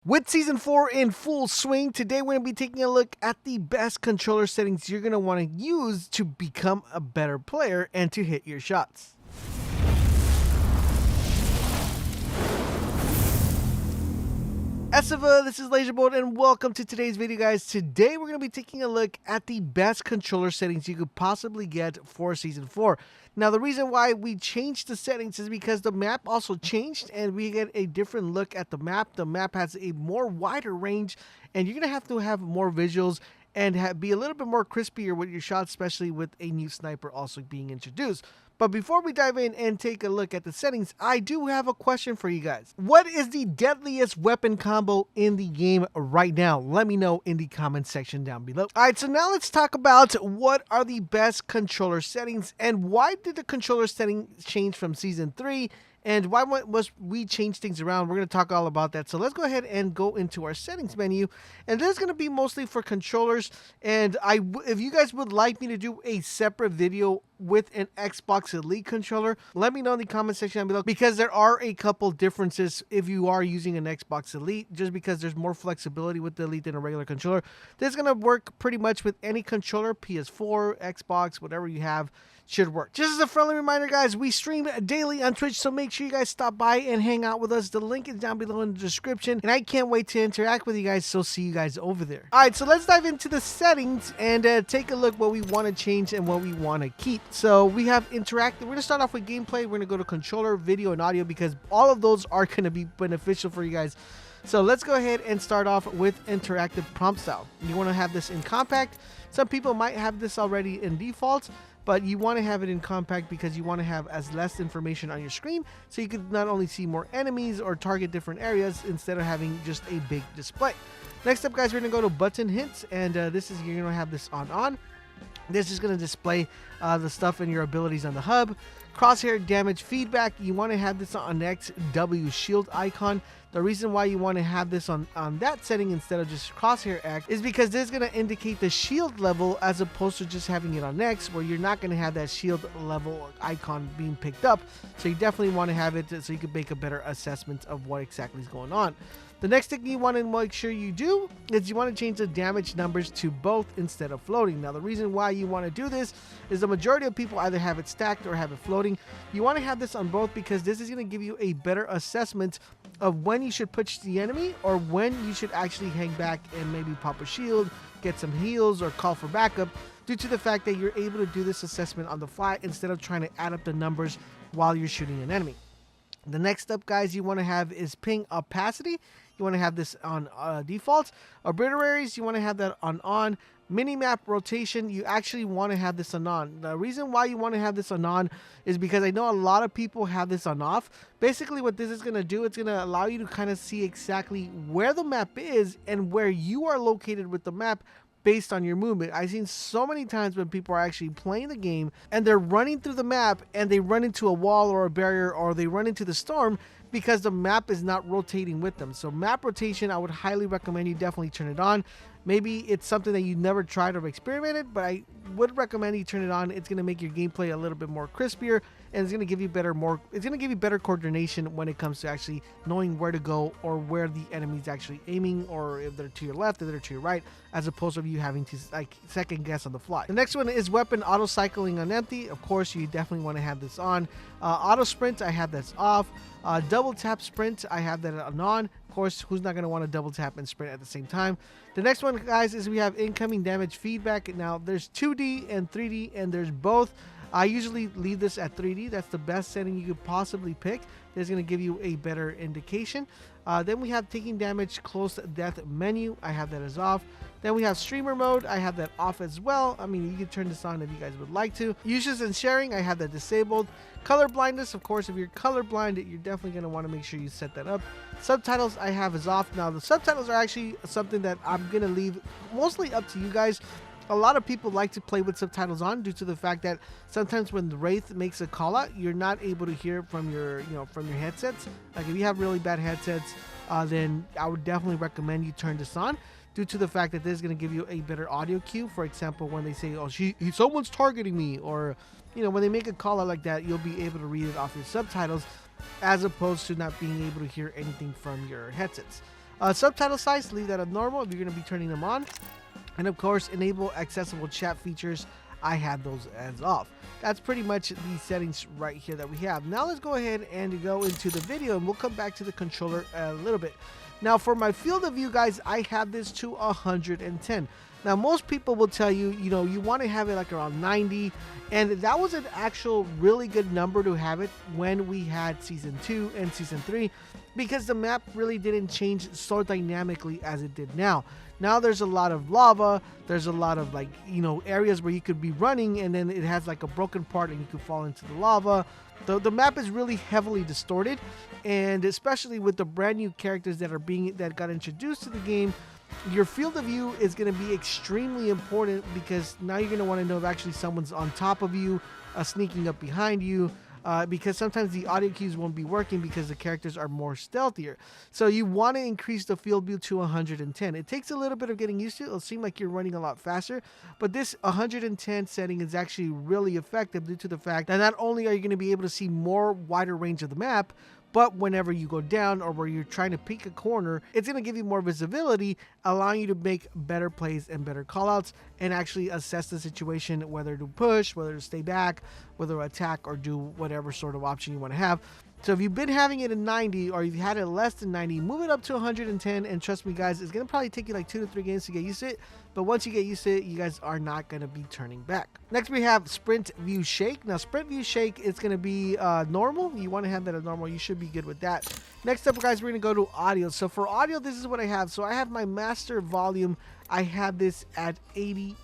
With Season 4 in full swing, today we're going to be taking a look at the best controller settings you're going to want to use to become a better player and to hit your shots. Esiva, this is LaserBolt and welcome to today's video, guys. Today we're going to be taking a look at the best controller settings you could possibly get for Season 4. Now, the reason why we changed the settings is because the map also changed and we get a different look at the map. The map has a more wider range and you're going to have more visuals and be a little bit more crispier with your shots, especially with a new sniper also being introduced. But before we dive in and take a look at the settings, I do have a question for you guys. What is the deadliest weapon combo in the game right now? Let me know in the comment section down below. Alright, so now let's talk about what are the best controller settings and why did the controller setting change from Season 3 and why was we change things around. We're going to talk all about that. So let's go ahead and go into our settings menu. And this is going to be mostly for controllers. And if you guys would like me to do a separate video with an Xbox Elite controller, let me know in the comment section down below, because there are a couple differences if you are using an Xbox Elite, just because there's more flexibility with the Elite than a regular controller. This is going to work pretty much with any controller, PS4, Xbox, whatever you have. Should work. Just as a friendly reminder, guys, we stream daily on Twitch, so make sure you guys stop by and hang out with us. The link is down below in the description, and I can't wait to interact with you guys, so see you guys over there. Alright, so let's dive into the settings and take a look what we want to change and what we want to keep. So we have interactive. We're going to start off with gameplay. We're going to go to controller, video, and audio, because all of those are going to be beneficial for you guys. So let's go ahead and start off with interactive prompt style. You want to have this in compact. Some people might have this already in default, but you want to have it in compact because you want to have as less information on your screen, so you could not only see more enemies or target different areas instead of having just a big display. Next up, guys, we're going to go to button hints, and you're going to have this on. This is going to display the stuff and your abilities on the hub. Crosshair damage feedback, you want to have this on X, W shield icon. The reason why you want to have this on that setting instead of just Crosshair X is because this is going to indicate the shield level as opposed to just having it on X, where you're not going to have that shield level icon being picked up. So you definitely want to have it so you can make a better assessment of what exactly is going on. The next thing you want to make sure you do is you want to change the damage numbers to both instead of floating. Now, the reason why you want to do this is the majority of people either have it stacked or have it floating. You want to have this on both because this is going to give you a better assessment of when you should push the enemy or when you should actually hang back and maybe pop a shield, get some heals, or call for backup, due to the fact that you're able to do this assessment on the fly instead of trying to add up the numbers while you're shooting an enemy. The next up, guys, you want to have is ping opacity. You want to have this on default. Obliteraries, you want to have that on. Minimap rotation, you actually want to have this on. The reason why you want to have this on is because I know a lot of people have this on off. Basically, what this is going to do, it's going to allow you to kind of see exactly where the map is and where you are located with the map based on your movement. I've seen so many times when people are actually playing the game and they're running through the map and they run into a wall or a barrier or they run into the storm because the map is not rotating with them. So map rotation, I would highly recommend you definitely turn it on. Maybe it's something that you never tried or experimented, but I would recommend you turn it on. It's going to make your gameplay a little bit more crispier, and it's going to give you better coordination when it comes to actually knowing where to go or where the enemy's actually aiming, or if they're to your left or they're to your right, as opposed to you having to like second guess on the fly. The next one is weapon auto cycling on empty. Of course, you definitely want to have this on. Auto sprint, I have this off. Double tap sprint, I have that on. Of course, who's not going to want to double tap and sprint at the same time? The next one, guys, is we have incoming damage feedback. Now, there's 2D and 3D, and there's both. I usually leave this at 3D. That's the best setting you could possibly pick. That's going to give you a better indication. Then we have taking damage close death menu. I have that as off. Then we have streamer mode. I have that off as well. I mean, you can turn this on if you guys would like to. Uses and sharing, I have that disabled. Color blindness, of course, if you're colorblind, you're definitely going to want to make sure you set that up. Subtitles, I have as off. Now, the subtitles are actually something that I'm going to leave mostly up to you guys. A lot of people like to play with subtitles on due to the fact that sometimes when the Wraith makes a call out, you're not able to hear from your, from your headsets. Like if you have really bad headsets, then I would definitely recommend you turn this on, due to the fact that this is going to give you a better audio cue. For example, when they say, "Oh, someone's targeting me," or when they make a call out like that, you'll be able to read it off your subtitles, as opposed to not being able to hear anything from your headsets. Subtitle size, leave that on normal if you're going to be turning them on. And of course, enable accessible chat features. I had those as off. That's pretty much the settings right here that we have. Now let's go ahead and go into the video, and we'll come back to the controller a little bit. Now for my field of view, guys, I have this to 110. Now most people will tell you, you want to have it like around 90, and that was an actual really good number to have it when we had Season 2 and Season 3, because the map really didn't change so dynamically as it did now. Now there's a lot of lava, there's a lot of areas where you could be running and then it has like a broken part and you could fall into the lava. The map is really heavily distorted, and especially with the brand new characters that got introduced to the game, your field of view is going to be extremely important, because now you're going to want to know if actually someone's on top of you, sneaking up behind you, because sometimes the audio cues won't be working because the characters are more stealthier. So you want to increase the field view to 110. It takes a little bit of getting used to. It'll seem like you're running a lot faster, but this 110 setting is actually really effective due to the fact that not only are you going to be able to see more wider range of the map, but whenever you go down or where you're trying to peek a corner, it's going to give you more visibility, allowing you to make better plays and better callouts, and actually assess the situation, whether to push, whether to stay back, whether to attack, or do whatever sort of option you want to have. So if you've been having it in 90, or you've had it less than 90, move it up to 110, and trust me guys, it's going to probably take you like 2 to 3 games to get used to it, but once you get used to it, you guys are not going to be turning back. Next we have Sprint View Shake. Now Sprint View Shake is going to be normal. You want to have that at normal. You should be good with that. Next up guys, we're going to go to audio. So for audio, this is what I have. So I have my master volume. I have this at 85%.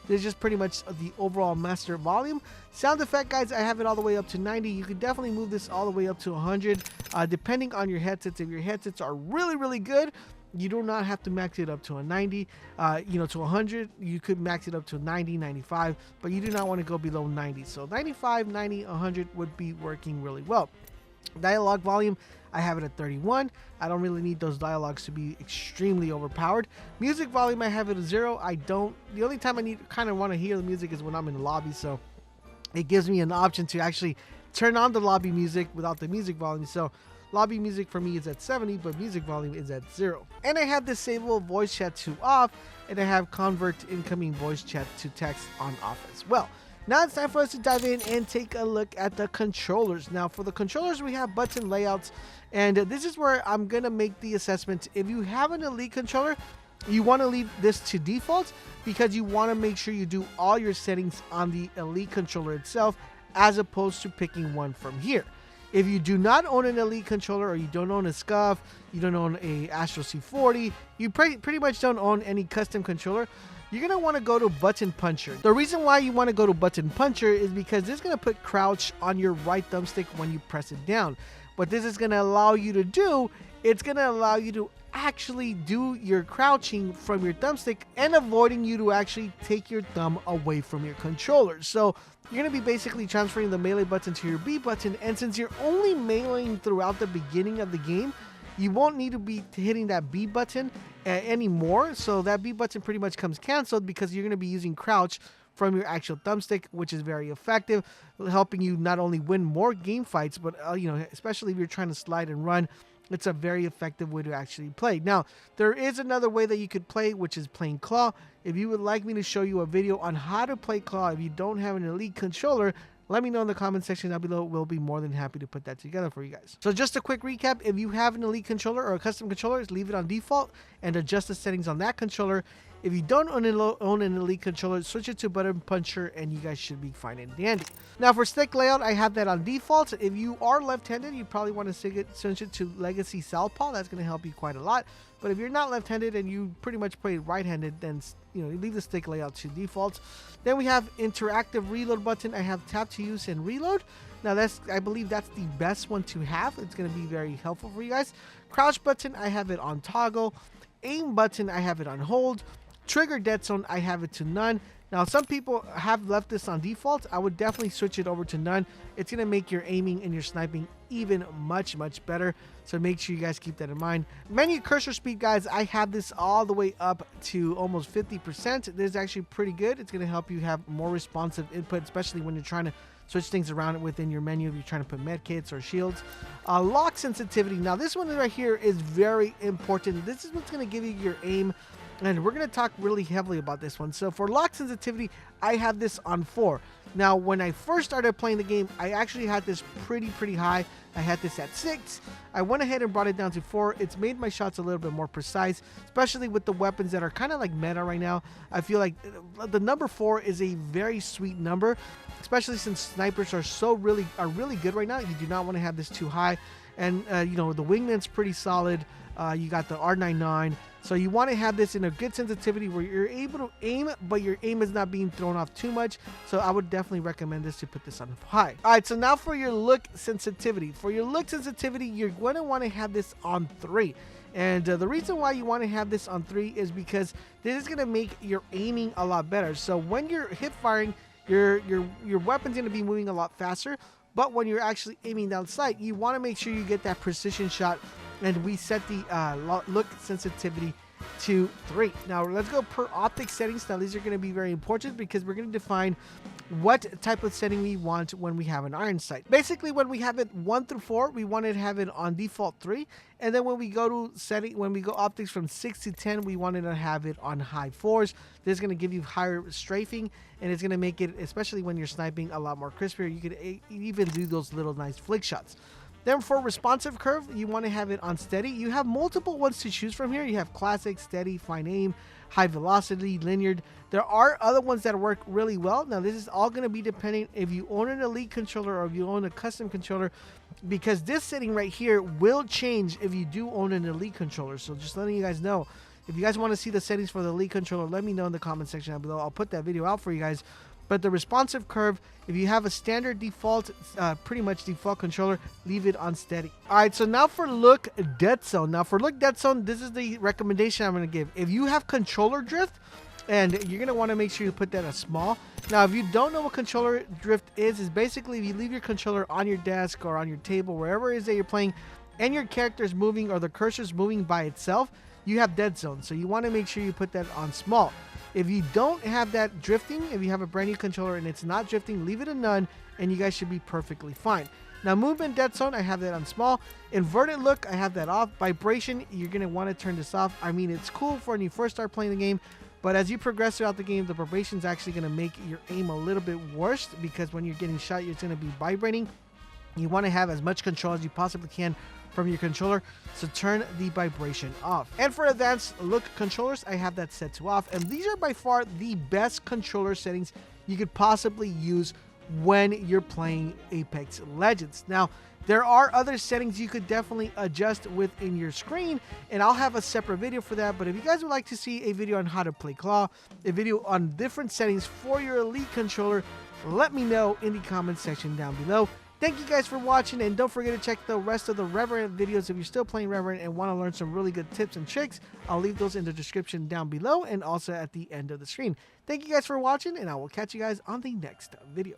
This is just pretty much the overall master volume. Sound effect guys, I have it all the way up to 90. You could definitely move this all the way up to 100, depending on your headsets. If your headsets are really good, you do not have to max it up to a 90, to 100. You could max it up to 90, 95, but you do not want to go below 90. So 95, 90, 100 would be working really well. Dialogue volume, I have it at 31. I don't really need those dialogues to be extremely overpowered. Music volume, I have it at 0. The only time I kind of want to hear the music is when I'm in the lobby, so it gives me an option to actually turn on the lobby music without the music volume. So lobby music for me is at 70, but music volume is at 0. And I have disable voice chat to off, and I have convert incoming voice chat to text on off as well. Now it's time for us to dive in and take a look at the controllers. Now for the controllers, we have button layouts, and this is where I'm going to make the assessment. If you have an Elite controller, you want to leave this to default, because you want to make sure you do all your settings on the Elite controller itself, as opposed to picking one from here. If you do not own an Elite controller, or you don't own a Scuff, you don't own a Astro C40, you pretty much don't own any custom controller, you're going to want to go to Button Puncher. The reason why you want to go to Button Puncher is because this is going to put crouch on your right thumbstick when you press it down. What this is going to allow you to do, it's going to allow you to actually do your crouching from your thumbstick and avoiding you to actually take your thumb away from your controller. So you're going to be basically transferring the melee button to your B button, and since you're only meleeing throughout the beginning of the game, you won't need to be hitting that B button anymore. So that B button pretty much comes canceled, because you're going to be using crouch from your actual thumbstick, which is very effective, helping you not only win more game fights, but especially if you're trying to slide and run, it's a very effective way to actually play. Now, there is another way that you could play, which is playing claw. If you would like me to show you a video on how to play claw if you don't have an Elite controller, let me know in the comment section down below. We'll be more than happy to put that together for you guys. So just a quick recap. If you have an Elite controller or a custom controller, leave it on default and adjust the settings on that controller. If you don't own an Elite controller, switch it to Button Puncher and you guys should be fine and dandy. Now for stick layout, I have that on default. If you are left-handed, you probably want to switch it to Legacy Southpaw. That's going to help you quite a lot. But if you're not left-handed and you pretty much play right-handed, then leave the stick layout to default. Then we have interactive reload button. I have tap to use and reload. Now I believe that's the best one to have. It's going to be very helpful for you guys. Crouch button, I have it on toggle. Aim button, I have it on hold. Trigger dead zone, I have it to none. Now some people have left this on default. I would definitely switch it over to none. It's going to make your aiming and your sniping even much better, so make sure you guys keep that in mind. Menu cursor speed, guys, I have this all the way up to almost 50%. This is actually pretty good. It's going to help you have more responsive input, especially when you're trying to switch things around within your menu if you're trying to put med kits or shields. Lock sensitivity. Now this one right here is very important. This is what's going to give you your aim, and we're going to talk really heavily about this one. So for lock sensitivity, I have this on 4. Now, when I first started playing the game, I actually had this pretty high. I had this at 6. I went ahead and brought it down to 4. It's made my shots a little bit more precise, especially with the weapons that are kind of like meta right now. I feel like the number 4 is a very sweet number, especially since snipers are really good right now. You do not want to have this too high. And, you know, the wingman's pretty solid. You got the R99. So you want to have this in a good sensitivity where you're able to aim, but your aim is not being thrown off too much. So I would definitely recommend this to put this on high. All right, so now for your look sensitivity. For your look sensitivity, you're going to want to have this on 3. And the reason why you want to have this on 3 is because this is going to make your aiming a lot better. So when you're hip firing, your weapon's going to be moving a lot faster. But when you're actually aiming down sight, you want to make sure you get that precision shot. And we set the look sensitivity to 3. Now let's go per optic settings. Now these are going to be very important because we're going to define what type of setting we want when we have an iron sight. Basically, when we have it 1 through 4, we want to have it on default 3. And then when we go to setting, when we go optics from 6 to 10, we wanted to have it on high 4s. This is going to give you higher strafing, and it's going to make it, especially when you're sniping, a lot more crispier. You could even do those little nice flick shots. Then for responsive curve, you want to have it on steady. You have multiple ones to choose from here. You have classic, steady, fine aim, high velocity, linear. There are other ones that work really well. Now this is all going to be depending if you own an elite controller or if you own a custom controller, because this setting right here will change if you do own an elite controller. So just letting you guys know. If you guys want to see the settings for the elite controller, let me know in the comment section down below. I'll put that video out for you guys. But the responsive curve, if you have a standard default, pretty much default controller, leave it on steady. All right, so now for look dead zone. Now for look dead zone, this is the recommendation I'm going to give. If you have controller drift, and you're going to want to make sure you put that as small. Now, if you don't know what controller drift is basically if you leave your controller on your desk or on your table, wherever it is that you're playing, and your character is moving or the cursor is moving by itself, you have dead zone. So you want to make sure you put that on small. If you don't have that drifting, if you have a brand new controller and it's not drifting, leave it a none, and you guys should be perfectly fine. Now, movement dead zone, I have that on small. Inverted look, I have that off. Vibration, you're going to want to turn this off. I mean, it's cool for when you first start playing the game, but as you progress throughout the game, the vibration is actually going to make your aim a little bit worse, because when you're getting shot, it's going to be vibrating. You want to have as much control as you possibly can from your controller, so turn the vibration off. And for advanced look controllers, I have that set to off, and these are by far the best controller settings you could possibly use when you're playing Apex Legends. Now, there are other settings you could definitely adjust within your screen, and I'll have a separate video for that. But if you guys would like to see a video on how to play Claw, a video on different settings for your elite controller, let me know in the comment section down below. Thank you guys for watching, and don't forget to check the rest of the Revenant videos if you're still playing Revenant and want to learn some really good tips and tricks. I'll leave those in the description down below and also at the end of the screen. Thank you guys for watching, and I will catch you guys on the next video.